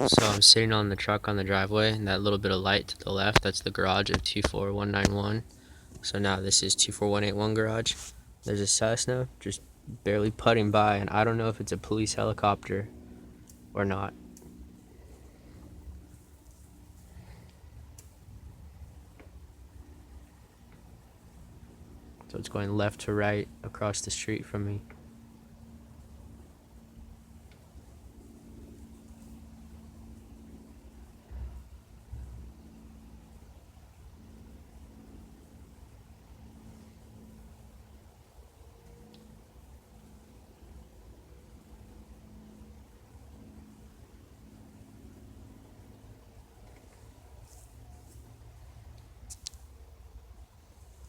So I'm sitting on the truck on the driveway, and that little bit of light to the left, that's the garage of 24191. So now this is 24181 garage. There's a Cessna just barely putting by, and I don't know if it's a police helicopter or not. So it's going left to right across the street from me.